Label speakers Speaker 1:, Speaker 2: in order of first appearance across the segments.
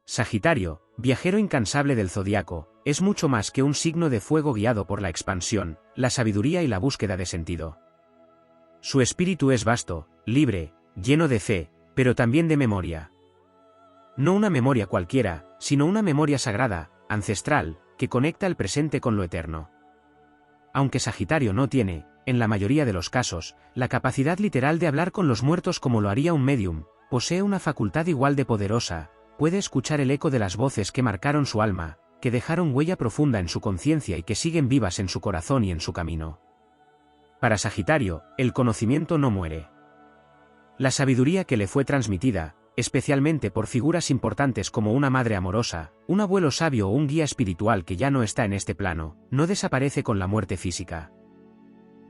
Speaker 1: Sagitario, viajero incansable del zodiaco, es mucho más que un signo de fuego guiado por la expansión, la sabiduría y la búsqueda de sentido. Su espíritu es vasto, libre, lleno de fe, pero también de memoria. No una memoria cualquiera, sino una memoria sagrada, ancestral, que conecta el presente con lo eterno. Aunque Sagitario no tiene, en la mayoría de los casos, la capacidad literal de hablar con los muertos como lo haría un medium, posee una facultad igual de poderosa. Puede escuchar el eco de las voces que marcaron su alma, que dejaron huella profunda en su conciencia y que siguen vivas en su corazón y en su camino. Para Sagitario, el conocimiento no muere. La sabiduría que le fue transmitida, especialmente por figuras importantes como una madre amorosa, un abuelo sabio o un guía espiritual que ya no está en este plano, no desaparece con la muerte física.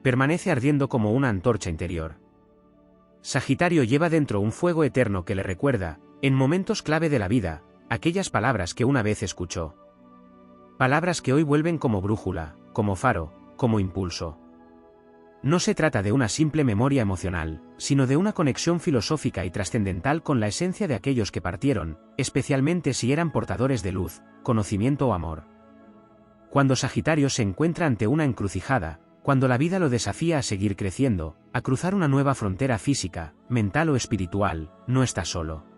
Speaker 1: Permanece ardiendo como una antorcha interior. Sagitario lleva dentro un fuego eterno que le recuerda, en momentos clave de la vida, aquellas palabras que una vez escuchó. Palabras que hoy vuelven como brújula, como faro, como impulso. No se trata de una simple memoria emocional, sino de una conexión filosófica y trascendental con la esencia de aquellos que partieron, especialmente si eran portadores de luz, conocimiento o amor. Cuando Sagitario se encuentra ante una encrucijada, cuando la vida lo desafía a seguir creciendo, a cruzar una nueva frontera física, mental o espiritual, no está solo.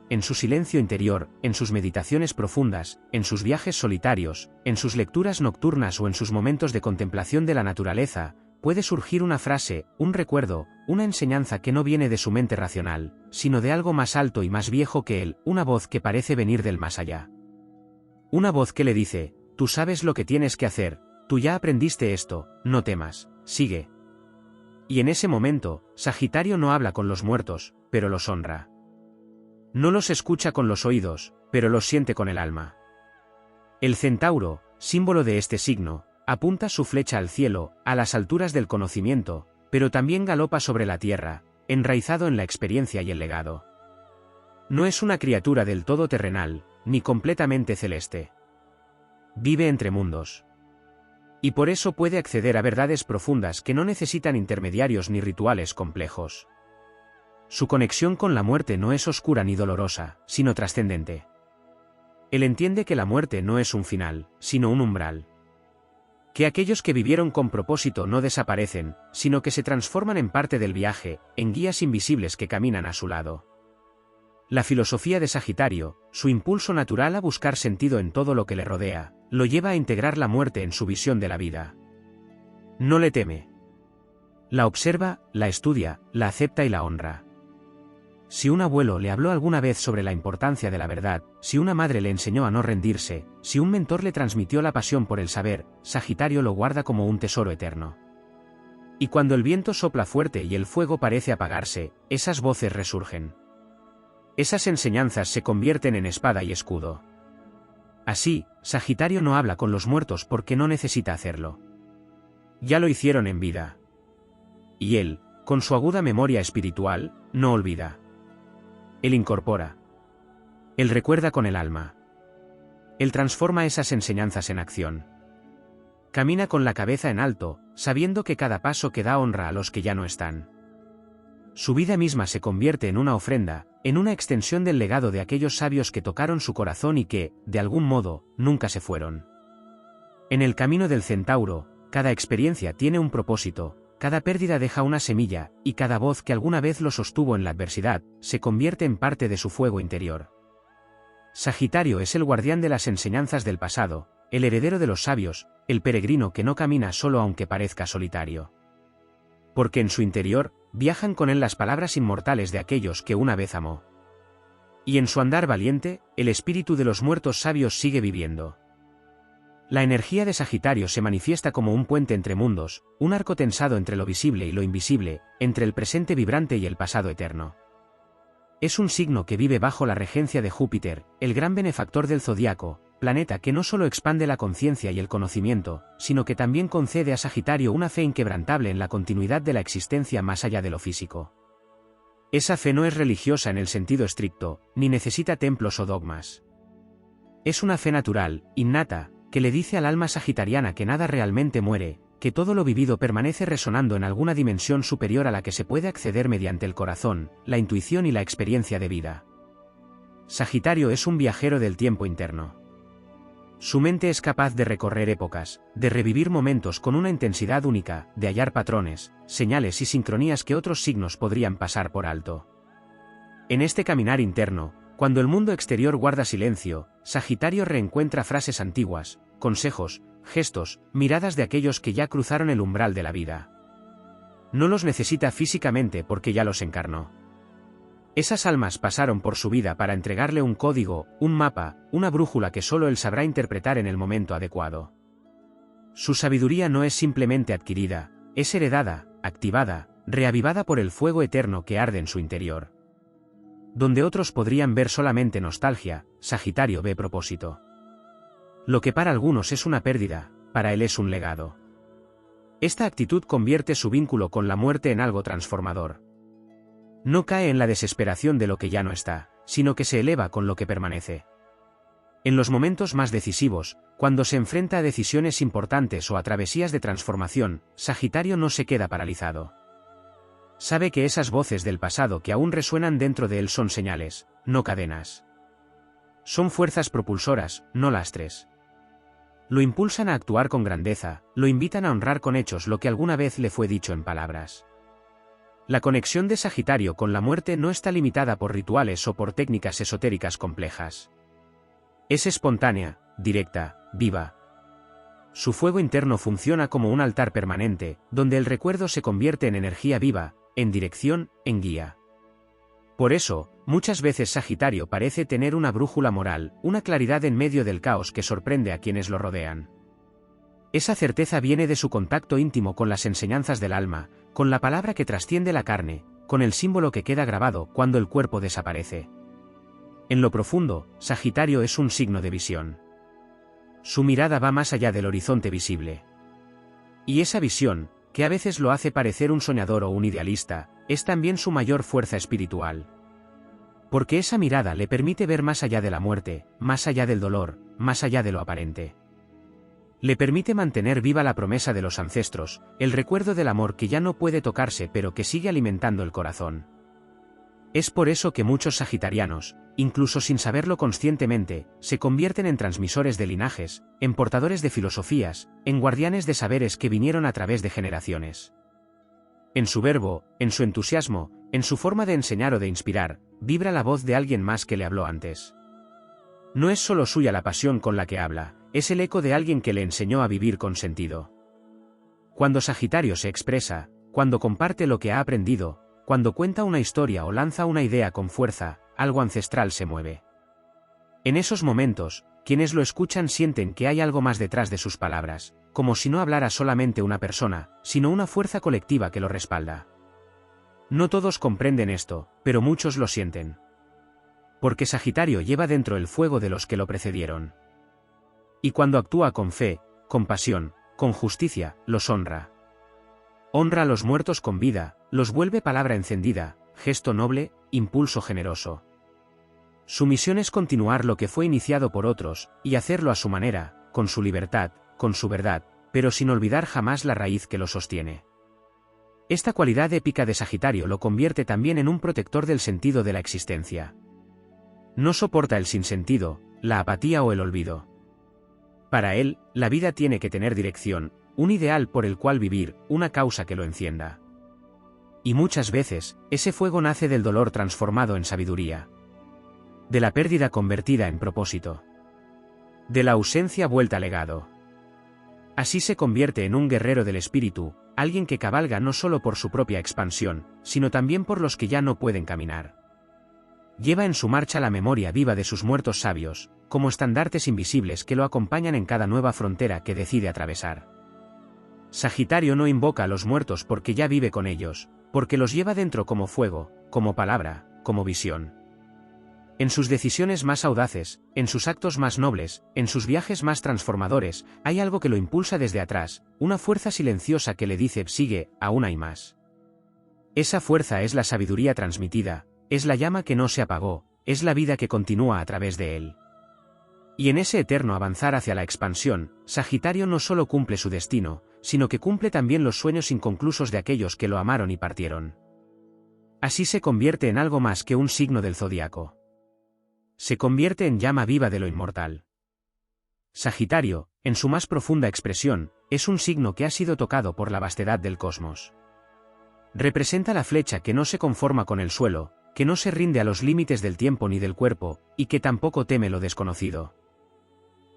Speaker 1: En su silencio interior, en sus meditaciones profundas, en sus viajes solitarios, en sus lecturas nocturnas o en sus momentos de contemplación de la naturaleza, puede surgir una frase, un recuerdo, una enseñanza que no viene de su mente racional, sino de algo más alto y más viejo que él, una voz que parece venir del más allá. Una voz que le dice, tú sabes lo que tienes que hacer, tú ya aprendiste esto, no temas, sigue. Y en ese momento, Sagitario no habla con los muertos, pero los honra. No los escucha con los oídos, pero los siente con el alma. El centauro, símbolo de este signo, apunta su flecha al cielo, a las alturas del conocimiento, pero también galopa sobre la tierra, enraizado en la experiencia y el legado. No es una criatura del todo terrenal, ni completamente celeste. Vive entre mundos. Y por eso puede acceder a verdades profundas que no necesitan intermediarios ni rituales complejos. Su conexión con la muerte no es oscura ni dolorosa, sino trascendente. Él entiende que la muerte no es un final, sino un umbral. Que aquellos que vivieron con propósito no desaparecen, sino que se transforman en parte del viaje, en guías invisibles que caminan a su lado. La filosofía de Sagitario, su impulso natural a buscar sentido en todo lo que le rodea, lo lleva a integrar la muerte en su visión de la vida. No le teme. La observa, la estudia, la acepta y la honra. Si un abuelo le habló alguna vez sobre la importancia de la verdad, si una madre le enseñó a no rendirse, si un mentor le transmitió la pasión por el saber, Sagitario lo guarda como un tesoro eterno. Y cuando el viento sopla fuerte y el fuego parece apagarse, esas voces resurgen. Esas enseñanzas se convierten en espada y escudo. Así, Sagitario no habla con los muertos porque no necesita hacerlo. Ya lo hicieron en vida. Y él, con su aguda memoria espiritual, no olvida. Él incorpora. Él recuerda con el alma. Él transforma esas enseñanzas en acción. Camina con la cabeza en alto, sabiendo que cada paso que da honra a los que ya no están. Su vida misma se convierte en una ofrenda, en una extensión del legado de aquellos sabios que tocaron su corazón y que, de algún modo, nunca se fueron. En el camino del centauro, cada experiencia tiene un propósito. Cada pérdida deja una semilla, y cada voz que alguna vez lo sostuvo en la adversidad, se convierte en parte de su fuego interior. Sagitario es el guardián de las enseñanzas del pasado, el heredero de los sabios, el peregrino que no camina solo aunque parezca solitario. Porque en su interior, viajan con él las palabras inmortales de aquellos que una vez amó. Y en su andar valiente, el espíritu de los muertos sabios sigue viviendo. La energía de Sagitario se manifiesta como un puente entre mundos, un arco tensado entre lo visible y lo invisible, entre el presente vibrante y el pasado eterno. Es un signo que vive bajo la regencia de Júpiter, el gran benefactor del zodiaco, planeta que no solo expande la conciencia y el conocimiento, sino que también concede a Sagitario una fe inquebrantable en la continuidad de la existencia más allá de lo físico. Esa fe no es religiosa en el sentido estricto, ni necesita templos o dogmas. Es una fe natural, innata, que le dice al alma sagitariana que nada realmente muere, que todo lo vivido permanece resonando en alguna dimensión superior a la que se puede acceder mediante el corazón, la intuición y la experiencia de vida. Sagitario es un viajero del tiempo interno. Su mente es capaz de recorrer épocas, de revivir momentos con una intensidad única, de hallar patrones, señales y sincronías que otros signos podrían pasar por alto. En este caminar interno, cuando el mundo exterior guarda silencio, Sagitario reencuentra frases antiguas, consejos, gestos, miradas de aquellos que ya cruzaron el umbral de la vida. No los necesita físicamente porque ya los encarnó. Esas almas pasaron por su vida para entregarle un código, un mapa, una brújula que solo él sabrá interpretar en el momento adecuado. Su sabiduría no es simplemente adquirida, es heredada, activada, reavivada por el fuego eterno que arde en su interior. Donde otros podrían ver solamente nostalgia, Sagitario ve propósito. Lo que para algunos es una pérdida, para él es un legado. Esta actitud convierte su vínculo con la muerte en algo transformador. No cae en la desesperación de lo que ya no está, sino que se eleva con lo que permanece. En los momentos más decisivos, cuando se enfrenta a decisiones importantes o a travesías de transformación, Sagitario no se queda paralizado. Sabe que esas voces del pasado que aún resuenan dentro de él son señales, no cadenas. Son fuerzas propulsoras, no lastres. Lo impulsan a actuar con grandeza, lo invitan a honrar con hechos lo que alguna vez le fue dicho en palabras. La conexión de Sagitario con la muerte no está limitada por rituales o por técnicas esotéricas complejas. Es espontánea, directa, viva. Su fuego interno funciona como un altar permanente, donde el recuerdo se convierte en energía viva, en dirección, en guía. Por eso, muchas veces Sagitario parece tener una brújula moral, una claridad en medio del caos que sorprende a quienes lo rodean. Esa certeza viene de su contacto íntimo con las enseñanzas del alma, con la palabra que trasciende la carne, con el símbolo que queda grabado cuando el cuerpo desaparece. En lo profundo, Sagitario es un signo de visión. Su mirada va más allá del horizonte visible. Y esa visión, que a veces lo hace parecer un soñador o un idealista, es también su mayor fuerza espiritual. Porque esa mirada le permite ver más allá de la muerte, más allá del dolor, más allá de lo aparente. Le permite mantener viva la promesa de los ancestros, el recuerdo del amor que ya no puede tocarse pero que sigue alimentando el corazón. Es por eso que muchos sagitarianos, incluso sin saberlo conscientemente, se convierten en transmisores de linajes, en portadores de filosofías, en guardianes de saberes que vinieron a través de generaciones. En su verbo, en su entusiasmo, en su forma de enseñar o de inspirar, vibra la voz de alguien más que le habló antes. No es solo suya la pasión con la que habla, es el eco de alguien que le enseñó a vivir con sentido. Cuando Sagitario se expresa, cuando comparte lo que ha aprendido, cuando cuenta una historia o lanza una idea con fuerza, algo ancestral se mueve. En esos momentos, quienes lo escuchan sienten que hay algo más detrás de sus palabras, como si no hablara solamente una persona, sino una fuerza colectiva que lo respalda. No todos comprenden esto, pero muchos lo sienten. Porque Sagitario lleva dentro el fuego de los que lo precedieron. Y cuando actúa con fe, con pasión, con justicia, los honra. Honra a los muertos con vida, los vuelve palabra encendida, gesto noble, impulso generoso. Su misión es continuar lo que fue iniciado por otros, y hacerlo a su manera, con su libertad, con su verdad, pero sin olvidar jamás la raíz que lo sostiene. Esta cualidad épica de Sagitario lo convierte también en un protector del sentido de la existencia. No soporta el sinsentido, la apatía o el olvido. Para él, la vida tiene que tener dirección, un ideal por el cual vivir, una causa que lo encienda. Y muchas veces, ese fuego nace del dolor transformado en sabiduría. De la pérdida convertida en propósito. De la ausencia vuelta legado. Así se convierte en un guerrero del espíritu, alguien que cabalga no solo por su propia expansión, sino también por los que ya no pueden caminar. Lleva en su marcha la memoria viva de sus muertos sabios, como estandartes invisibles que lo acompañan en cada nueva frontera que decide atravesar. Sagitario no invoca a los muertos porque ya vive con ellos, porque los lleva dentro como fuego, como palabra, como visión. En sus decisiones más audaces, en sus actos más nobles, en sus viajes más transformadores, hay algo que lo impulsa desde atrás, una fuerza silenciosa que le dice sigue, aún hay más. Esa fuerza es la sabiduría transmitida, es la llama que no se apagó, es la vida que continúa a través de él. Y en ese eterno avanzar hacia la expansión, Sagitario no solo cumple su destino, sino que cumple también los sueños inconclusos de aquellos que lo amaron y partieron. Así se convierte en algo más que un signo del zodiaco. se convierte en llama viva de lo inmortal. Sagitario, en su más profunda expresión, es un signo que ha sido tocado por la vastedad del cosmos. Representa la flecha que no se conforma con el suelo, que no se rinde a los límites del tiempo ni del cuerpo, y que tampoco teme lo desconocido.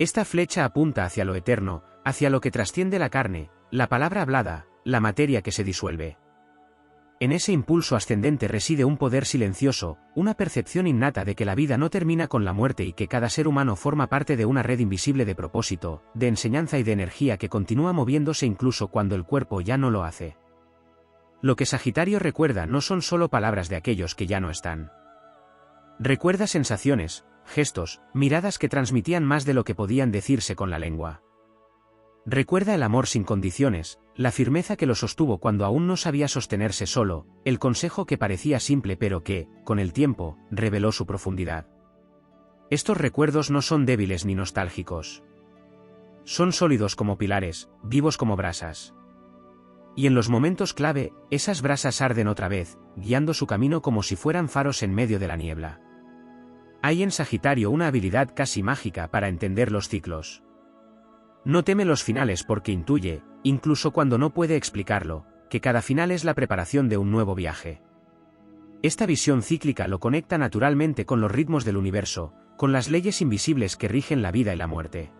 Speaker 1: Esta flecha apunta hacia lo eterno, hacia lo que trasciende la carne, la palabra hablada, la materia que se disuelve. En ese impulso ascendente reside un poder silencioso, una percepción innata de que la vida no termina con la muerte y que cada ser humano forma parte de una red invisible de propósito, de enseñanza y de energía que continúa moviéndose incluso cuando el cuerpo ya no lo hace. Lo que Sagitario recuerda no son solo palabras de aquellos que ya no están. Recuerda sensaciones, gestos, miradas que transmitían más de lo que podían decirse con la lengua. Recuerda el amor sin condiciones, la firmeza que lo sostuvo cuando aún no sabía sostenerse solo, el consejo que parecía simple pero que, con el tiempo, reveló su profundidad. Estos recuerdos no son débiles ni nostálgicos. Son sólidos como pilares, vivos como brasas. Y en los momentos clave, esas brasas arden otra vez, guiando su camino como si fueran faros en medio de la niebla. Hay en Sagitario una habilidad casi mágica para entender los ciclos. No teme los finales porque intuye, incluso cuando no puede explicarlo, que cada final es la preparación de un nuevo viaje. Esta visión cíclica lo conecta naturalmente con los ritmos del universo, con las leyes invisibles que rigen la vida y la muerte.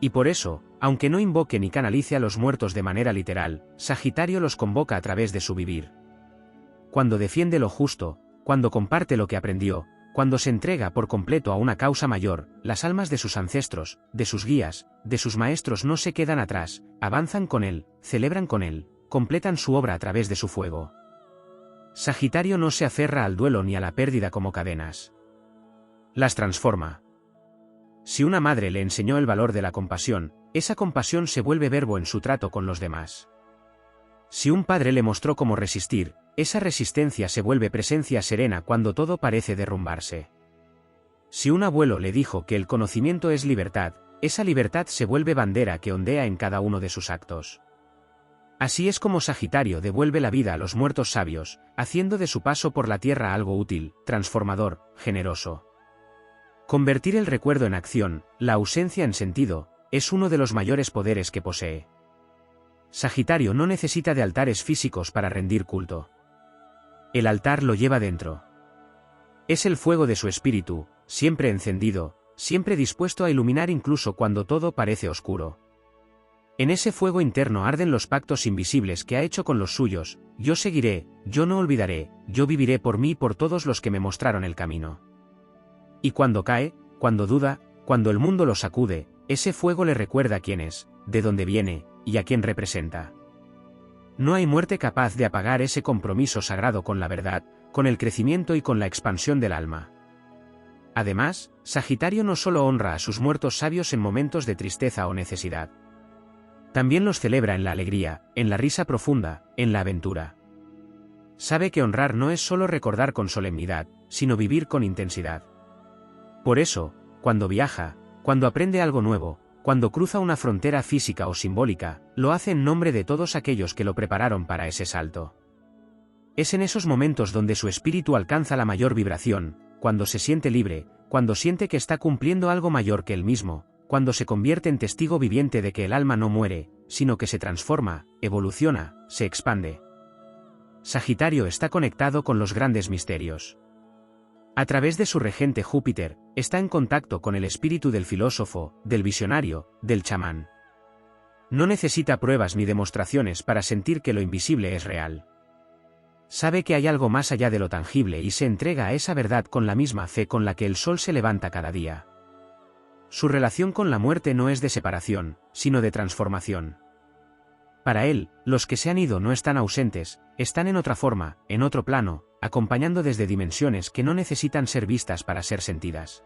Speaker 1: Y por eso, aunque no invoque ni canalice a los muertos de manera literal, Sagitario los convoca a través de su vivir. Cuando defiende lo justo, cuando comparte lo que aprendió, cuando se entrega por completo a una causa mayor, las almas de sus ancestros, de sus guías, de sus maestros no se quedan atrás, avanzan con él, celebran con él, completan su obra a través de su fuego. Sagitario no se aferra al duelo ni a la pérdida como cadenas. Las transforma. Si una madre le enseñó el valor de la compasión, esa compasión se vuelve verbo en su trato con los demás. Si un padre le mostró cómo resistir, esa resistencia se vuelve presencia serena cuando todo parece derrumbarse. Si un abuelo le dijo que el conocimiento es libertad, esa libertad se vuelve bandera que ondea en cada uno de sus actos. Así es como Sagitario devuelve la vida a los muertos sabios, haciendo de su paso por la tierra algo útil, transformador, generoso. Convertir el recuerdo en acción, la ausencia en sentido, es uno de los mayores poderes que posee. Sagitario no necesita de altares físicos para rendir culto. El altar lo lleva dentro. Es el fuego de su espíritu, siempre encendido, siempre dispuesto a iluminar incluso cuando todo parece oscuro. En ese fuego interno arden los pactos invisibles que ha hecho con los suyos: yo seguiré, yo no olvidaré, yo viviré por mí y por todos los que me mostraron el camino. Y cuando cae, cuando duda, cuando el mundo lo sacude, ese fuego le recuerda quién es, de dónde viene, y a quién representa. No hay muerte capaz de apagar ese compromiso sagrado con la verdad, con el crecimiento y con la expansión del alma. Además, Sagitario no solo honra a sus muertos sabios en momentos de tristeza o necesidad. También los celebra en la alegría, en la risa profunda, en la aventura. Sabe que honrar no es solo recordar con solemnidad, sino vivir con intensidad. Por eso, cuando viaja, cuando aprende algo nuevo, cuando cruza una frontera física o simbólica, lo hace en nombre de todos aquellos que lo prepararon para ese salto. Es en esos momentos donde su espíritu alcanza la mayor vibración, cuando se siente libre, cuando siente que está cumpliendo algo mayor que él mismo, cuando se convierte en testigo viviente de que el alma no muere, sino que se transforma, evoluciona, se expande. Sagitario está conectado con los grandes misterios. A través de su regente Júpiter, está en contacto con el espíritu del filósofo, del visionario, del chamán. No necesita pruebas ni demostraciones para sentir que lo invisible es real. Sabe que hay algo más allá de lo tangible y se entrega a esa verdad con la misma fe con la que el sol se levanta cada día. Su relación con la muerte no es de separación, sino de transformación. Para él, los que se han ido no están ausentes, están en otra forma, en otro plano, acompañando desde dimensiones que no necesitan ser vistas para ser sentidas.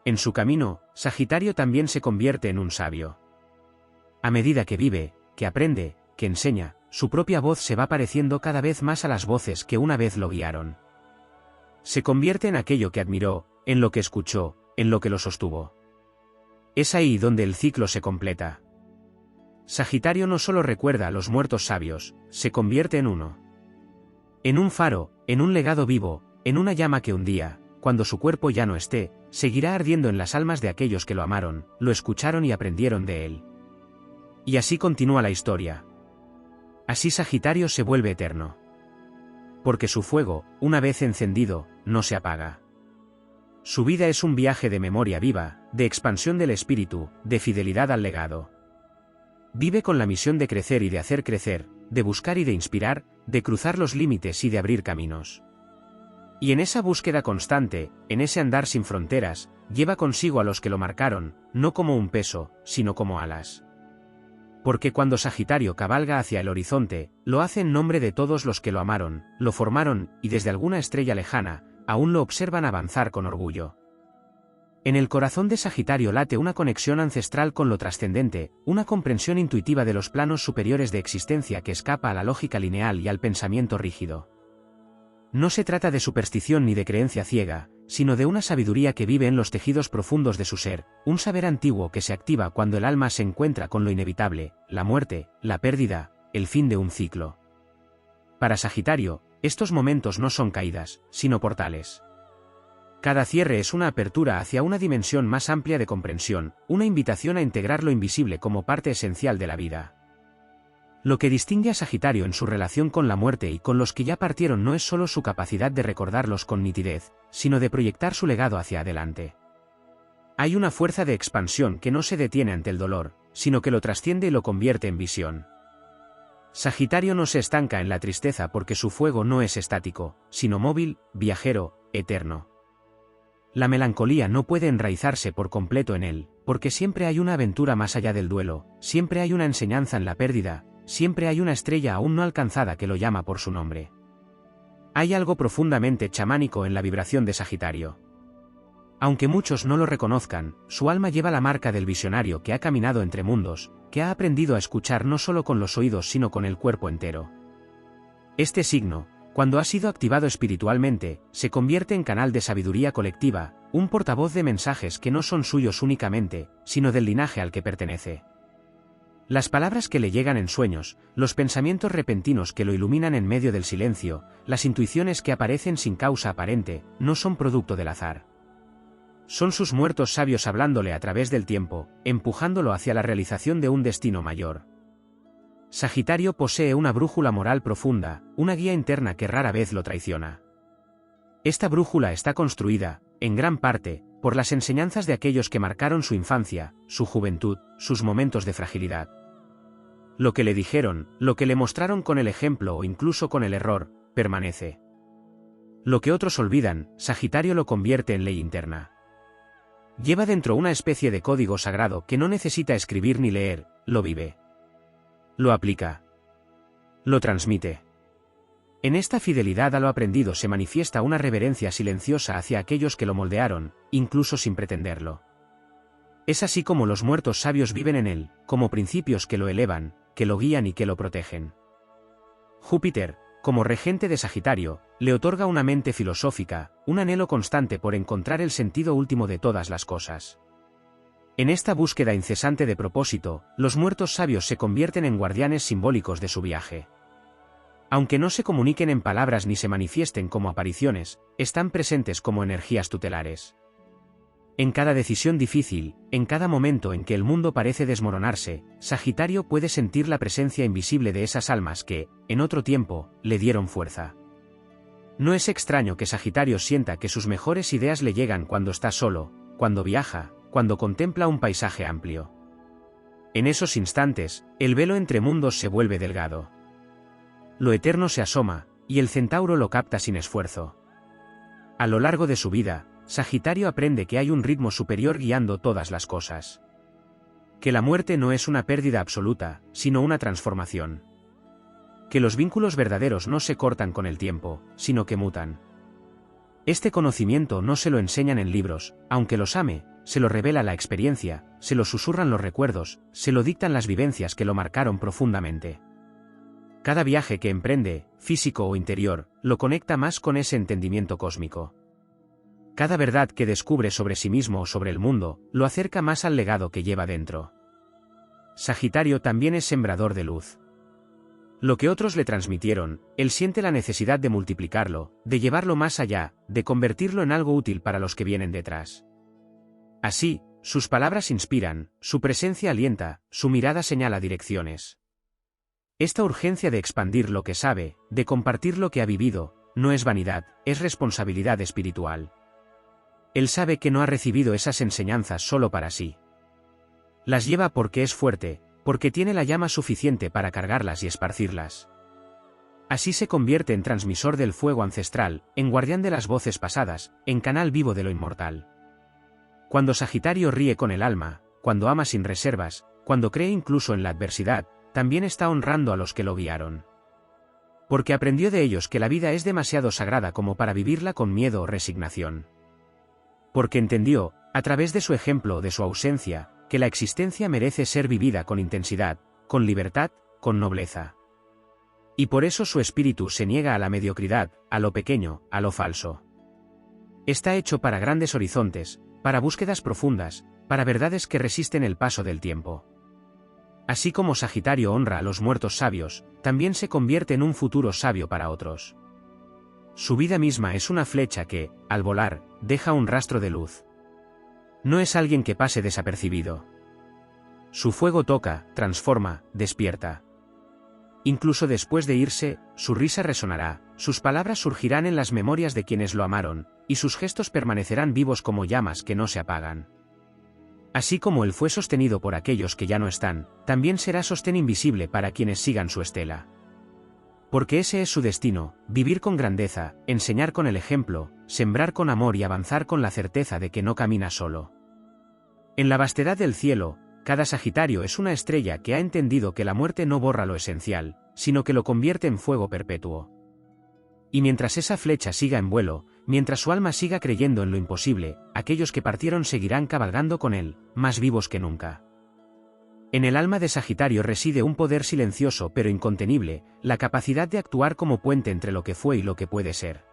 Speaker 1: En su camino, Sagitario también se convierte en un sabio. A medida que vive, que aprende, que enseña, su propia voz se va pareciendo cada vez más a las voces que una vez lo guiaron. Se convierte en aquello que admiró, en lo que escuchó, en lo que lo sostuvo. Es ahí donde el ciclo se completa. Sagitario no solo recuerda a los muertos sabios, se convierte en uno. En un faro, en un legado vivo, en una llama que un día, cuando su cuerpo ya no esté, seguirá ardiendo en las almas de aquellos que lo amaron, lo escucharon y aprendieron de él. Y así continúa la historia. Así Sagitario se vuelve eterno. Porque su fuego, una vez encendido, no se apaga. Su vida es un viaje de memoria viva, de expansión del espíritu, de fidelidad al legado. Vive con la misión de crecer y de hacer crecer, de buscar y de inspirar, de cruzar los límites y de abrir caminos. Y en esa búsqueda constante, en ese andar sin fronteras, lleva consigo a los que lo marcaron, no como un peso, sino como alas. Porque cuando Sagitario cabalga hacia el horizonte, lo hace en nombre de todos los que lo amaron, lo formaron, y desde alguna estrella lejana, aún lo observan avanzar con orgullo. En el corazón de Sagitario late una conexión ancestral con lo trascendente, una comprensión intuitiva de los planos superiores de existencia que escapa a la lógica lineal y al pensamiento rígido. No se trata de superstición ni de creencia ciega, sino de una sabiduría que vive en los tejidos profundos de su ser, un saber antiguo que se activa cuando el alma se encuentra con lo inevitable, la muerte, la pérdida, el fin de un ciclo. Para Sagitario, estos momentos no son caídas, sino portales. Cada cierre es una apertura hacia una dimensión más amplia de comprensión, una invitación a integrar lo invisible como parte esencial de la vida. Lo que distingue a Sagitario en su relación con la muerte y con los que ya partieron no es solo su capacidad de recordarlos con nitidez, sino de proyectar su legado hacia adelante. Hay una fuerza de expansión que no se detiene ante el dolor, sino que lo trasciende y lo convierte en visión. Sagitario no se estanca en la tristeza porque su fuego no es estático, sino móvil, viajero, eterno. La melancolía no puede enraizarse por completo en él, porque siempre hay una aventura más allá del duelo, siempre hay una enseñanza en la pérdida, siempre hay una estrella aún no alcanzada que lo llama por su nombre. Hay algo profundamente chamánico en la vibración de Sagitario. Aunque muchos no lo reconozcan, su alma lleva la marca del visionario que ha caminado entre mundos, que ha aprendido a escuchar no solo con los oídos sino con el cuerpo entero. Este signo, cuando ha sido activado espiritualmente, se convierte en canal de sabiduría colectiva, un portavoz de mensajes que no son suyos únicamente, sino del linaje al que pertenece. Las palabras que le llegan en sueños, los pensamientos repentinos que lo iluminan en medio del silencio, las intuiciones que aparecen sin causa aparente, no son producto del azar. Son sus muertos sabios hablándole a través del tiempo, empujándolo hacia la realización de un destino mayor. Sagitario posee una brújula moral profunda, una guía interna que rara vez lo traiciona. Esta brújula está construida, en gran parte, por las enseñanzas de aquellos que marcaron su infancia, su juventud, sus momentos de fragilidad. Lo que le dijeron, lo que le mostraron con el ejemplo o incluso con el error, permanece. Lo que otros olvidan, Sagitario lo convierte en ley interna. Lleva dentro una especie de código sagrado que no necesita escribir ni leer, lo vive. Lo aplica. Lo transmite. En esta fidelidad a lo aprendido se manifiesta una reverencia silenciosa hacia aquellos que lo moldearon, incluso sin pretenderlo. Es así como los muertos sabios viven en él, como principios que lo elevan, que lo guían y que lo protegen. Júpiter, como regente de Sagitario, le otorga una mente filosófica, un anhelo constante por encontrar el sentido último de todas las cosas. En esta búsqueda incesante de propósito, los muertos sabios se convierten en guardianes simbólicos de su viaje. Aunque no se comuniquen en palabras ni se manifiesten como apariciones, están presentes como energías tutelares. En cada decisión difícil, en cada momento en que el mundo parece desmoronarse, Sagitario puede sentir la presencia invisible de esas almas que, en otro tiempo, le dieron fuerza. No es extraño que Sagitario sienta que sus mejores ideas le llegan cuando está solo, cuando viaja, cuando contempla un paisaje amplio. En esos instantes, el velo entre mundos se vuelve delgado. Lo eterno se asoma, y el centauro lo capta sin esfuerzo. A lo largo de su vida, Sagitario aprende que hay un ritmo superior guiando todas las cosas. Que la muerte no es una pérdida absoluta, sino una transformación. Que los vínculos verdaderos no se cortan con el tiempo, sino que mutan. Este conocimiento no se lo enseñan en libros, aunque los ame, se lo revela la experiencia, se lo susurran los recuerdos, se lo dictan las vivencias que lo marcaron profundamente. Cada viaje que emprende, físico o interior, lo conecta más con ese entendimiento cósmico. Cada verdad que descubre sobre sí mismo o sobre el mundo, lo acerca más al legado que lleva dentro. Sagitario también es sembrador de luz. Lo que otros le transmitieron, él siente la necesidad de multiplicarlo, de llevarlo más allá, de convertirlo en algo útil para los que vienen detrás. Así, sus palabras inspiran, su presencia alienta, su mirada señala direcciones. Esta urgencia de expandir lo que sabe, de compartir lo que ha vivido, no es vanidad, es responsabilidad espiritual. Él sabe que no ha recibido esas enseñanzas solo para sí. Las lleva porque es fuerte, porque tiene la llama suficiente para cargarlas y esparcirlas. Así se convierte en transmisor del fuego ancestral, en guardián de las voces pasadas, en canal vivo de lo inmortal. Cuando Sagitario ríe con el alma, cuando ama sin reservas, cuando cree incluso en la adversidad, también está honrando a los que lo guiaron. Porque aprendió de ellos que la vida es demasiado sagrada como para vivirla con miedo o resignación. Porque entendió, a través de su ejemplo o de su ausencia, que la existencia merece ser vivida con intensidad, con libertad, con nobleza. Y por eso su espíritu se niega a la mediocridad, a lo pequeño, a lo falso. Está hecho para grandes horizontes, para búsquedas profundas, para verdades que resisten el paso del tiempo. Así como Sagitario honra a los muertos sabios, también se convierte en un futuro sabio para otros. Su vida misma es una flecha que, al volar, deja un rastro de luz. No es alguien que pase desapercibido. Su fuego toca, transforma, despierta. Incluso después de irse, su risa resonará, sus palabras surgirán en las memorias de quienes lo amaron, y sus gestos permanecerán vivos como llamas que no se apagan. Así como él fue sostenido por aquellos que ya no están, también será sostén invisible para quienes sigan su estela. Porque ese es su destino, vivir con grandeza, enseñar con el ejemplo, sembrar con amor y avanzar con la certeza de que no camina solo. En la vastedad del cielo, cada Sagitario es una estrella que ha entendido que la muerte no borra lo esencial, sino que lo convierte en fuego perpetuo. Y mientras esa flecha siga en vuelo, mientras su alma siga creyendo en lo imposible, aquellos que partieron seguirán cabalgando con él, más vivos que nunca. En el alma de Sagitario reside un poder silencioso pero incontenible, la capacidad de actuar como puente entre lo que fue y lo que puede ser.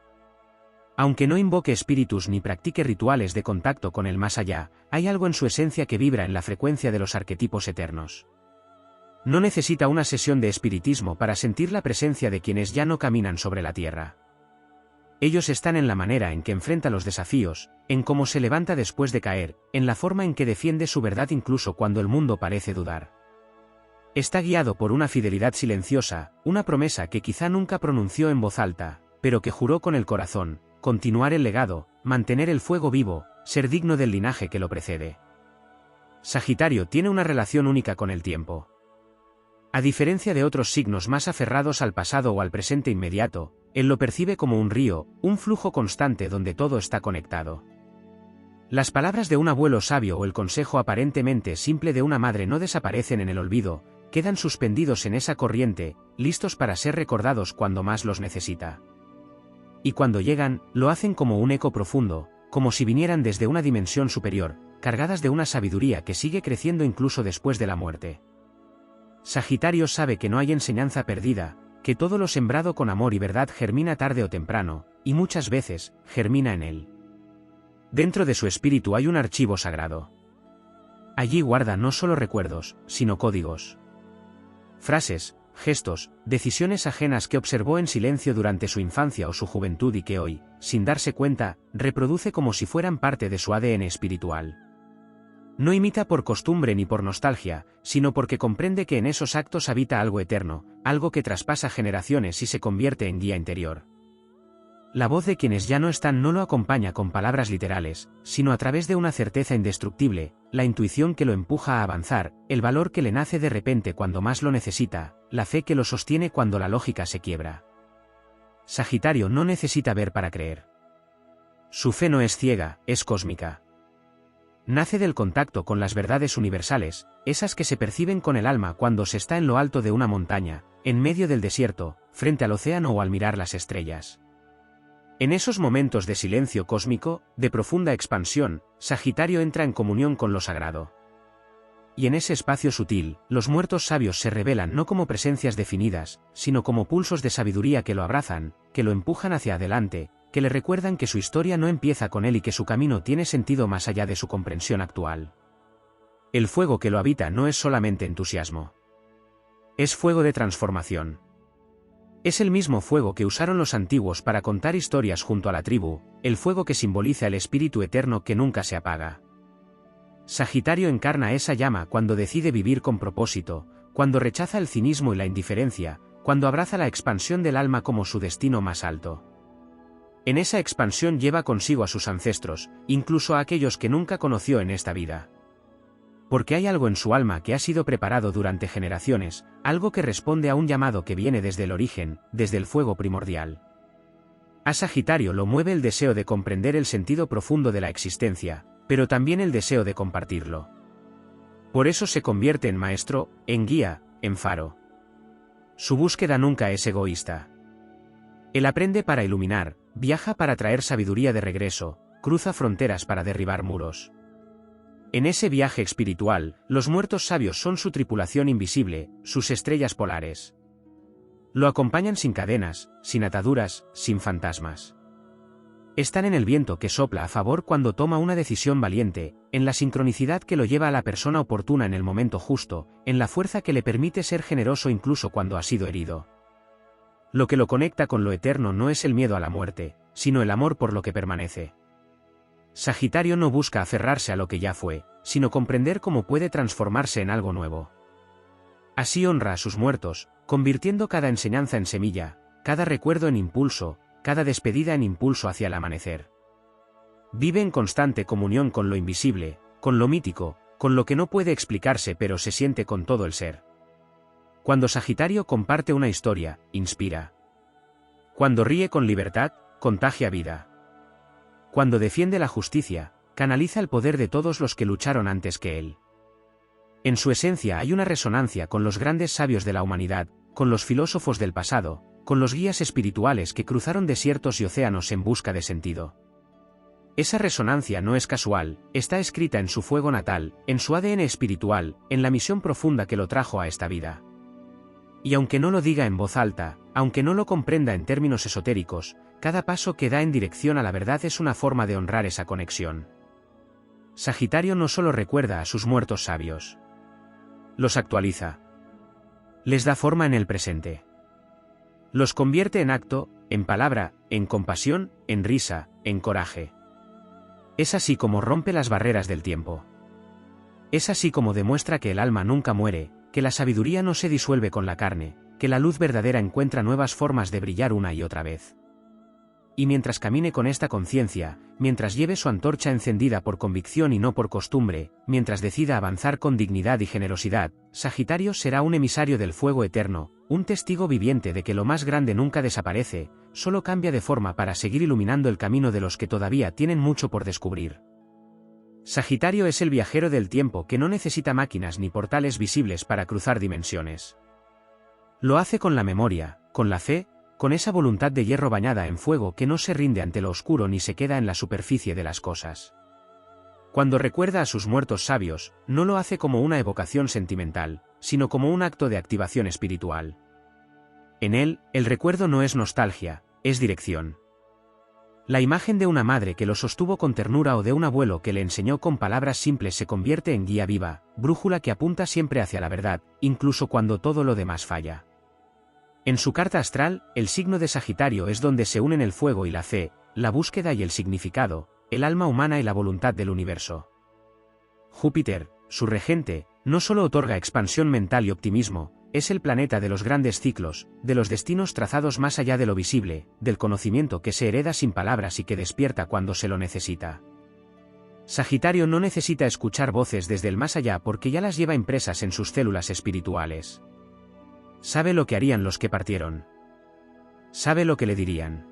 Speaker 1: Aunque no invoque espíritus ni practique rituales de contacto con el más allá, hay algo en su esencia que vibra en la frecuencia de los arquetipos eternos. No necesita una sesión de espiritismo para sentir la presencia de quienes ya no caminan sobre la tierra. Ellos están en la manera en que enfrenta los desafíos, en cómo se levanta después de caer, en la forma en que defiende su verdad incluso cuando el mundo parece dudar. Está guiado por una fidelidad silenciosa, una promesa que quizá nunca pronunció en voz alta, pero que juró con el corazón: continuar el legado, mantener el fuego vivo, ser digno del linaje que lo precede. Sagitario tiene una relación única con el tiempo. A diferencia de otros signos más aferrados al pasado o al presente inmediato, él lo percibe como un río, un flujo constante donde todo está conectado. Las palabras de un abuelo sabio o el consejo aparentemente simple de una madre no desaparecen en el olvido, quedan suspendidos en esa corriente, listos para ser recordados cuando más los necesita. Y cuando llegan, lo hacen como un eco profundo, como si vinieran desde una dimensión superior, cargadas de una sabiduría que sigue creciendo incluso después de la muerte. Sagitario sabe que no hay enseñanza perdida, que todo lo sembrado con amor y verdad germina tarde o temprano, y muchas veces, germina en él. Dentro de su espíritu hay un archivo sagrado. Allí guarda no solo recuerdos, sino códigos. Frases, gestos, decisiones ajenas que observó en silencio durante su infancia o su juventud y que hoy, sin darse cuenta, reproduce como si fueran parte de su ADN espiritual. No imita por costumbre ni por nostalgia, sino porque comprende que en esos actos habita algo eterno, algo que traspasa generaciones y se convierte en guía interior. La voz de quienes ya no están no lo acompaña con palabras literales, sino a través de una certeza indestructible, la intuición que lo empuja a avanzar, el valor que le nace de repente cuando más lo necesita, la fe que lo sostiene cuando la lógica se quiebra. Sagitario no necesita ver para creer. Su fe no es ciega, es cósmica. Nace del contacto con las verdades universales, esas que se perciben con el alma cuando se está en lo alto de una montaña, en medio del desierto, frente al océano o al mirar las estrellas. En esos momentos de silencio cósmico, de profunda expansión, Sagitario entra en comunión con lo sagrado. Y en ese espacio sutil, los muertos sabios se revelan no como presencias definidas, sino como pulsos de sabiduría que lo abrazan, que lo empujan hacia adelante, que le recuerdan que su historia no empieza con él y que su camino tiene sentido más allá de su comprensión actual. El fuego que lo habita no es solamente entusiasmo. Es fuego de transformación. Es el mismo fuego que usaron los antiguos para contar historias junto a la tribu, el fuego que simboliza el espíritu eterno que nunca se apaga. Sagitario encarna esa llama cuando decide vivir con propósito, cuando rechaza el cinismo y la indiferencia, cuando abraza la expansión del alma como su destino más alto. En esa expansión lleva consigo a sus ancestros, incluso a aquellos que nunca conoció en esta vida. Porque hay algo en su alma que ha sido preparado durante generaciones, algo que responde a un llamado que viene desde el origen, desde el fuego primordial. A Sagitario lo mueve el deseo de comprender el sentido profundo de la existencia, pero también el deseo de compartirlo. Por eso se convierte en maestro, en guía, en faro. Su búsqueda nunca es egoísta. Él aprende para iluminar, viaja para traer sabiduría de regreso, cruza fronteras para derribar muros. En ese viaje espiritual, los muertos sabios son su tripulación invisible, sus estrellas polares. Lo acompañan sin cadenas, sin ataduras, sin fantasmas. Están en el viento que sopla a favor cuando toma una decisión valiente, en la sincronicidad que lo lleva a la persona oportuna en el momento justo, en la fuerza que le permite ser generoso incluso cuando ha sido herido. Lo que lo conecta con lo eterno no es el miedo a la muerte, sino el amor por lo que permanece. Sagitario no busca aferrarse a lo que ya fue, sino comprender cómo puede transformarse en algo nuevo. Así honra a sus muertos, convirtiendo cada enseñanza en semilla, cada recuerdo en impulso, cada despedida en impulso hacia el amanecer. Vive en constante comunión con lo invisible, con lo mítico, con lo que no puede explicarse pero se siente con todo el ser. Cuando Sagitario comparte una historia, inspira. Cuando ríe con libertad, contagia vida. Cuando defiende la justicia, canaliza el poder de todos los que lucharon antes que él. En su esencia hay una resonancia con los grandes sabios de la humanidad, con los filósofos del pasado, con los guías espirituales que cruzaron desiertos y océanos en busca de sentido. Esa resonancia no es casual, está escrita en su fuego natal, en su ADN espiritual, en la misión profunda que lo trajo a esta vida. Y aunque no lo diga en voz alta, aunque no lo comprenda en términos esotéricos, cada paso que da en dirección a la verdad es una forma de honrar esa conexión. Sagitario no solo recuerda a sus muertos sabios. Los actualiza. Les da forma en el presente. Los convierte en acto, en palabra, en compasión, en risa, en coraje. Es así como rompe las barreras del tiempo. Es así como demuestra que el alma nunca muere, que la sabiduría no se disuelve con la carne, que la luz verdadera encuentra nuevas formas de brillar una y otra vez. Y mientras camine con esta conciencia, mientras lleve su antorcha encendida por convicción y no por costumbre, mientras decida avanzar con dignidad y generosidad, Sagitario será un emisario del fuego eterno, un testigo viviente de que lo más grande nunca desaparece, solo cambia de forma para seguir iluminando el camino de los que todavía tienen mucho por descubrir. Sagitario es el viajero del tiempo que no necesita máquinas ni portales visibles para cruzar dimensiones. Lo hace con la memoria, con la fe, con esa voluntad de hierro bañada en fuego que no se rinde ante lo oscuro ni se queda en la superficie de las cosas. Cuando recuerda a sus muertos sabios, no lo hace como una evocación sentimental, sino como un acto de activación espiritual. En él, el recuerdo no es nostalgia, es dirección. La imagen de una madre que lo sostuvo con ternura o de un abuelo que le enseñó con palabras simples se convierte en guía viva, brújula que apunta siempre hacia la verdad, incluso cuando todo lo demás falla. En su carta astral, el signo de Sagitario es donde se unen el fuego y la fe, la búsqueda y el significado, el alma humana y la voluntad del universo. Júpiter, su regente, no solo otorga expansión mental y optimismo, es el planeta de los grandes ciclos, de los destinos trazados más allá de lo visible, del conocimiento que se hereda sin palabras y que despierta cuando se lo necesita. Sagitario no necesita escuchar voces desde el más allá porque ya las lleva impresas en sus células espirituales. Sabe lo que harían los que partieron. Sabe lo que le dirían.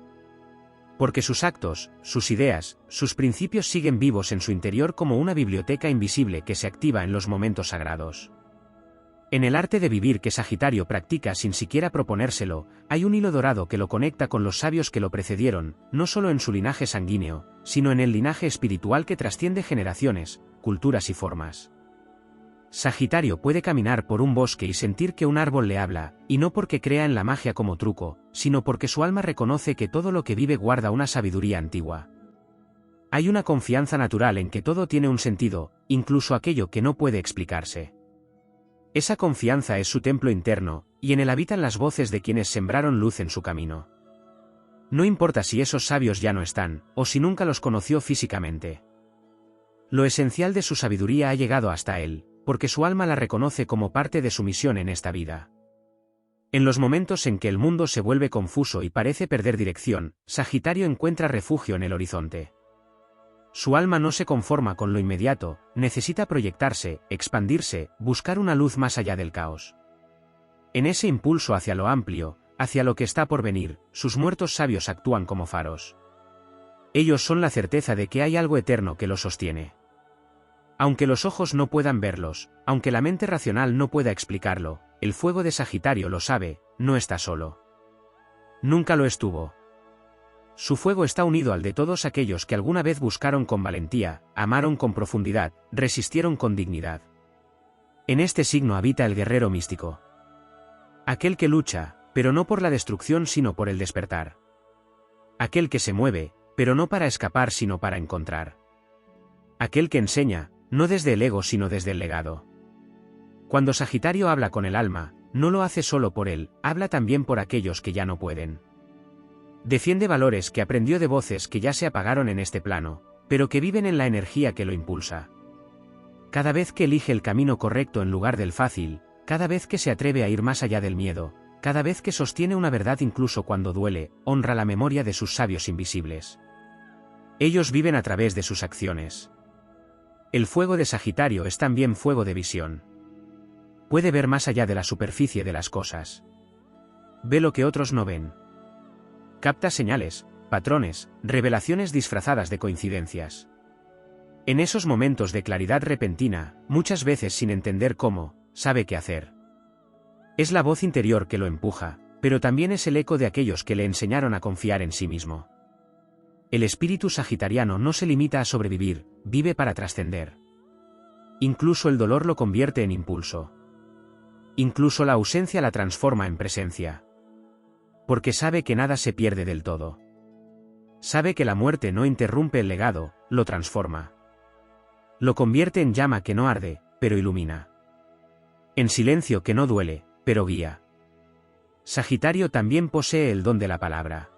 Speaker 1: Porque sus actos, sus ideas, sus principios siguen vivos en su interior como una biblioteca invisible que se activa en los momentos sagrados. En el arte de vivir que Sagitario practica sin siquiera proponérselo, hay un hilo dorado que lo conecta con los sabios que lo precedieron, no solo en su linaje sanguíneo, sino en el linaje espiritual que trasciende generaciones, culturas y formas. Sagitario puede caminar por un bosque y sentir que un árbol le habla, y no porque crea en la magia como truco, sino porque su alma reconoce que todo lo que vive guarda una sabiduría antigua. Hay una confianza natural en que todo tiene un sentido, incluso aquello que no puede explicarse. Esa confianza es su templo interno, y en él habitan las voces de quienes sembraron luz en su camino. No importa si esos sabios ya no están, o si nunca los conoció físicamente. Lo esencial de su sabiduría ha llegado hasta él, porque su alma la reconoce como parte de su misión en esta vida. En los momentos en que el mundo se vuelve confuso y parece perder dirección, Sagitario encuentra refugio en el horizonte. Su alma no se conforma con lo inmediato, necesita proyectarse, expandirse, buscar una luz más allá del caos. En ese impulso hacia lo amplio, hacia lo que está por venir, sus muertos sabios actúan como faros. Ellos son la certeza de que hay algo eterno que los sostiene. Aunque los ojos no puedan verlos, aunque la mente racional no pueda explicarlo, el fuego de Sagitario lo sabe, no está solo. Nunca lo estuvo. Su fuego está unido al de todos aquellos que alguna vez buscaron con valentía, amaron con profundidad, resistieron con dignidad. En este signo habita el guerrero místico. Aquel que lucha, pero no por la destrucción sino por el despertar. Aquel que se mueve, pero no para escapar sino para encontrar. Aquel que enseña, no desde el ego sino desde el legado. Cuando Sagitario habla con el alma, no lo hace solo por él, habla también por aquellos que ya no pueden. Defiende valores que aprendió de voces que ya se apagaron en este plano, pero que viven en la energía que lo impulsa. Cada vez que elige el camino correcto en lugar del fácil, cada vez que se atreve a ir más allá del miedo, cada vez que sostiene una verdad incluso cuando duele, honra la memoria de sus sabios invisibles. Ellos viven a través de sus acciones. El fuego de Sagitario es también fuego de visión. Puede ver más allá de la superficie de las cosas. Ve lo que otros no ven. Capta señales, patrones, revelaciones disfrazadas de coincidencias. En esos momentos de claridad repentina, muchas veces sin entender cómo, sabe qué hacer. Es la voz interior que lo empuja, pero también es el eco de aquellos que le enseñaron a confiar en sí mismo. El espíritu sagitariano no se limita a sobrevivir, vive para trascender. Incluso el dolor lo convierte en impulso. Incluso la ausencia la transforma en presencia. Porque sabe que nada se pierde del todo. Sabe que la muerte no interrumpe el legado, lo transforma. Lo convierte en llama que no arde, pero ilumina. En silencio que no duele, pero guía. Sagitario también posee el don de la palabra.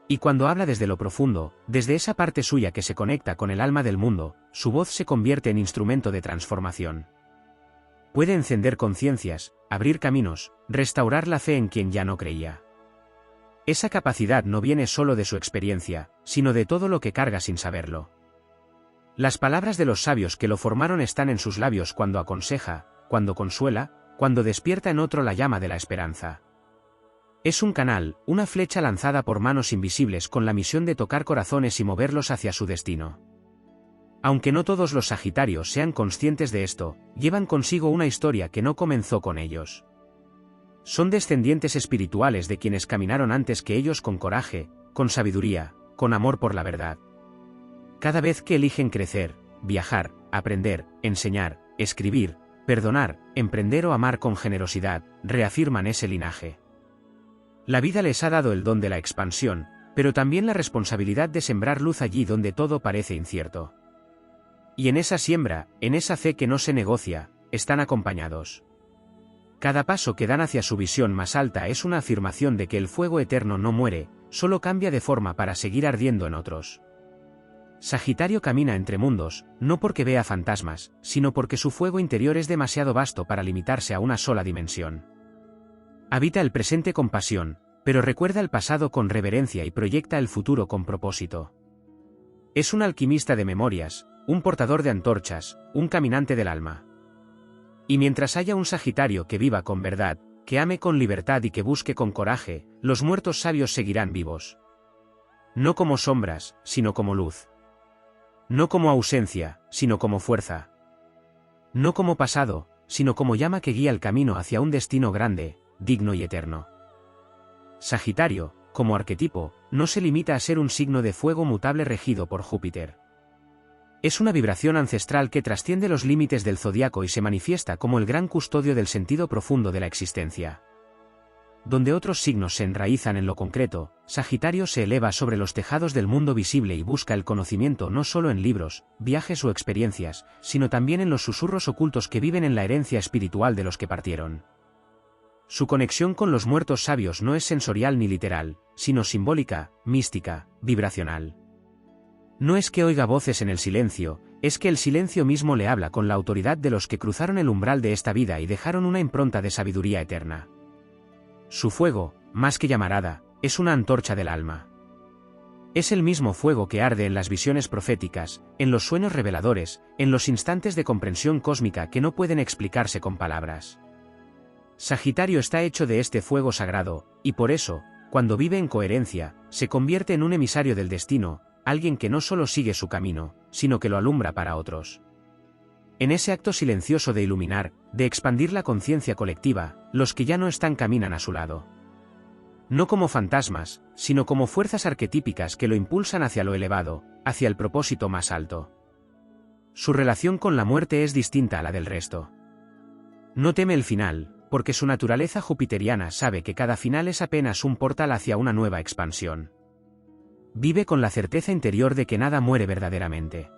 Speaker 1: Y cuando habla desde lo profundo, desde esa parte suya que se conecta con el alma del mundo, su voz se convierte en instrumento de transformación. Puede encender conciencias, abrir caminos, restaurar la fe en quien ya no creía. Esa capacidad no viene solo de su experiencia, sino de todo lo que carga sin saberlo. Las palabras de los sabios que lo formaron están en sus labios cuando aconseja, cuando consuela, cuando despierta en otro la llama de la esperanza. Es un canal, una flecha lanzada por manos invisibles con la misión de tocar corazones y moverlos hacia su destino. Aunque no todos los Sagitarios sean conscientes de esto, llevan consigo una historia que no comenzó con ellos. Son descendientes espirituales de quienes caminaron antes que ellos con coraje, con sabiduría, con amor por la verdad. Cada vez que eligen crecer, viajar, aprender, enseñar, escribir, perdonar, emprender o amar con generosidad, reafirman ese linaje. La vida les ha dado el don de la expansión, pero también la responsabilidad de sembrar luz allí donde todo parece incierto. Y en esa siembra, en esa fe que no se negocia, están acompañados. Cada paso que dan hacia su visión más alta es una afirmación de que el fuego eterno no muere, solo cambia de forma para seguir ardiendo en otros. Sagitario camina entre mundos, no porque vea fantasmas, sino porque su fuego interior es demasiado vasto para limitarse a una sola dimensión. Habita el presente con pasión, pero recuerda el pasado con reverencia y proyecta el futuro con propósito. Es un alquimista de memorias, un portador de antorchas, un caminante del alma. Y mientras haya un Sagitario que viva con verdad, que ame con libertad y que busque con coraje, los muertos sabios seguirán vivos. No como sombras, sino como luz. No como ausencia, sino como fuerza. No como pasado, sino como llama que guía el camino hacia un destino grande, digno y eterno. Sagitario, como arquetipo, no se limita a ser un signo de fuego mutable regido por Júpiter. Es una vibración ancestral que trasciende los límites del zodiaco y se manifiesta como el gran custodio del sentido profundo de la existencia. Donde otros signos se enraizan en lo concreto, Sagitario se eleva sobre los tejados del mundo visible y busca el conocimiento no solo en libros, viajes o experiencias, sino también en los susurros ocultos que viven en la herencia espiritual de los que partieron. Su conexión con los muertos sabios no es sensorial ni literal, sino simbólica, mística, vibracional. No es que oiga voces en el silencio, es que el silencio mismo le habla con la autoridad de los que cruzaron el umbral de esta vida y dejaron una impronta de sabiduría eterna. Su fuego, más que llamarada, es una antorcha del alma. Es el mismo fuego que arde en las visiones proféticas, en los sueños reveladores, en los instantes de comprensión cósmica que no pueden explicarse con palabras. Sagitario está hecho de este fuego sagrado, y por eso, cuando vive en coherencia, se convierte en un emisario del destino, alguien que no solo sigue su camino, sino que lo alumbra para otros. En ese acto silencioso de iluminar, de expandir la conciencia colectiva, los que ya no están caminan a su lado. No como fantasmas, sino como fuerzas arquetípicas que lo impulsan hacia lo elevado, hacia el propósito más alto. Su relación con la muerte es distinta a la del resto. No teme el final, porque su naturaleza jupiteriana sabe que cada final es apenas un portal hacia una nueva expansión. Vive con la certeza interior de que nada muere verdaderamente.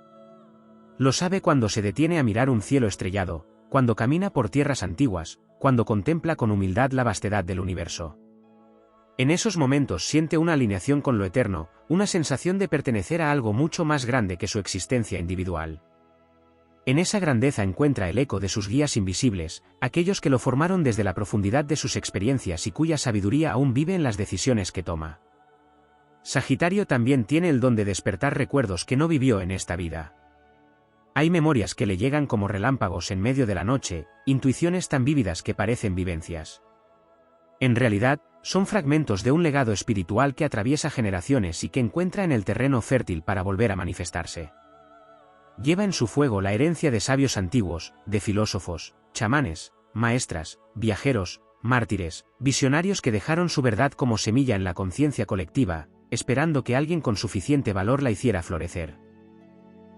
Speaker 1: Lo sabe cuando se detiene a mirar un cielo estrellado, cuando camina por tierras antiguas, cuando contempla con humildad la vastedad del universo. En esos momentos siente una alineación con lo eterno, una sensación de pertenecer a algo mucho más grande que su existencia individual. En esa grandeza encuentra el eco de sus guías invisibles, aquellos que lo formaron desde la profundidad de sus experiencias y cuya sabiduría aún vive en las decisiones que toma. Sagitario también tiene el don de despertar recuerdos que no vivió en esta vida. Hay memorias que le llegan como relámpagos en medio de la noche, intuiciones tan vívidas que parecen vivencias. En realidad, son fragmentos de un legado espiritual que atraviesa generaciones y que encuentra en el terreno fértil para volver a manifestarse. Lleva en su fuego la herencia de sabios antiguos, de filósofos, chamanes, maestras, viajeros, mártires, visionarios que dejaron su verdad como semilla en la conciencia colectiva, esperando que alguien con suficiente valor la hiciera florecer.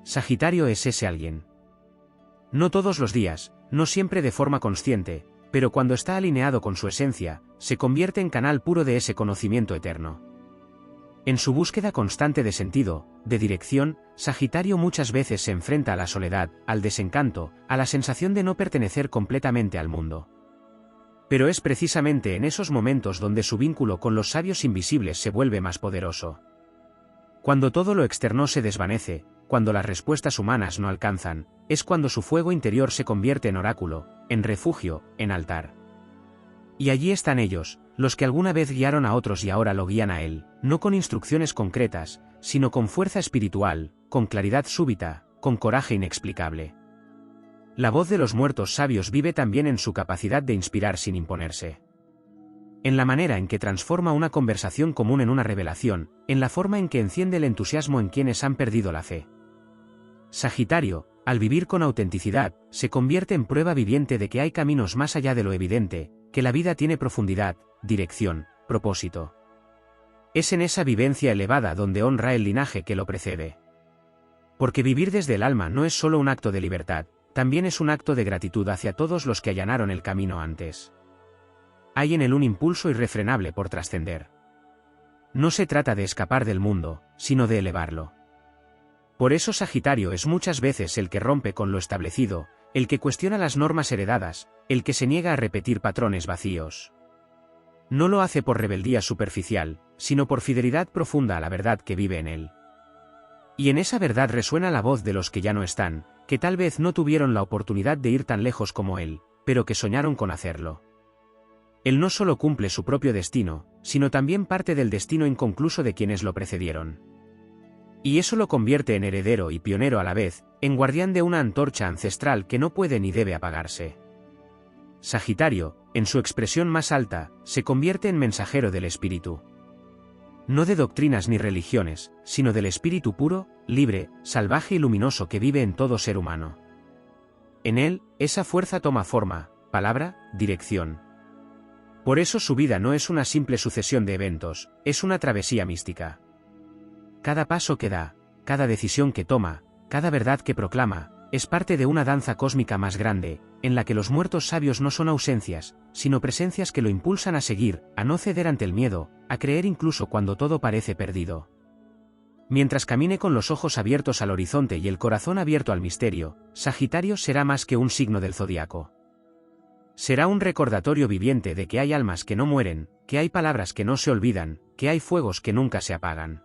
Speaker 1: Sagitario es ese alguien. No todos los días, no siempre de forma consciente, pero cuando está alineado con su esencia, se convierte en canal puro de ese conocimiento eterno. En su búsqueda constante de sentido, de dirección, Sagitario muchas veces se enfrenta a la soledad, al desencanto, a la sensación de no pertenecer completamente al mundo. Pero es precisamente en esos momentos donde su vínculo con los sabios invisibles se vuelve más poderoso. Cuando todo lo externo se desvanece, cuando las respuestas humanas no alcanzan, es cuando su fuego interior se convierte en oráculo, en refugio, en altar. Y allí están ellos, los que alguna vez guiaron a otros y ahora lo guían a él, no con instrucciones concretas, sino con fuerza espiritual, con claridad súbita, con coraje inexplicable. La voz de los muertos sabios vive también en su capacidad de inspirar sin imponerse. En la manera en que transforma una conversación común en una revelación, en la forma en que enciende el entusiasmo en quienes han perdido la fe. Sagitario, al vivir con autenticidad, se convierte en prueba viviente de que hay caminos más allá de lo evidente, que la vida tiene profundidad, dirección, propósito. Es en esa vivencia elevada donde honra el linaje que lo precede. Porque vivir desde el alma no es solo un acto de libertad, también es un acto de gratitud hacia todos los que allanaron el camino antes. Hay en él un impulso irrefrenable por trascender. No se trata de escapar del mundo, sino de elevarlo. Por eso Sagitario es muchas veces el que rompe con lo establecido, el que cuestiona las normas heredadas, el que se niega a repetir patrones vacíos. No lo hace por rebeldía superficial, sino por fidelidad profunda a la verdad que vive en él. Y en esa verdad resuena la voz de los que ya no están, que tal vez no tuvieron la oportunidad de ir tan lejos como él, pero que soñaron con hacerlo. Él no solo cumple su propio destino, sino también parte del destino inconcluso de quienes lo precedieron. Y eso lo convierte en heredero y pionero a la vez, en guardián de una antorcha ancestral que no puede ni debe apagarse. Sagitario, en su expresión más alta, se convierte en mensajero del espíritu. No de doctrinas ni religiones, sino del espíritu puro, libre, salvaje y luminoso que vive en todo ser humano. En él, esa fuerza toma forma, palabra, dirección. Por eso su vida no es una simple sucesión de eventos, es una travesía mística. Cada paso que da, cada decisión que toma, cada verdad que proclama, es parte de una danza cósmica más grande, en la que los muertos sabios no son ausencias, sino presencias que lo impulsan a seguir, a no ceder ante el miedo, a creer incluso cuando todo parece perdido. Mientras camine con los ojos abiertos al horizonte y el corazón abierto al misterio, Sagitario será más que un signo del zodiaco. Será un recordatorio viviente de que hay almas que no mueren, que hay palabras que no se olvidan, que hay fuegos que nunca se apagan.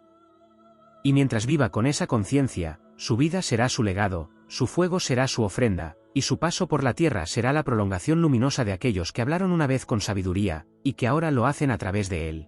Speaker 1: Y mientras viva con esa conciencia, su vida será su legado, su fuego será su ofrenda, y su paso por la tierra será la prolongación luminosa de aquellos que hablaron una vez con sabiduría, y que ahora lo hacen a través de él.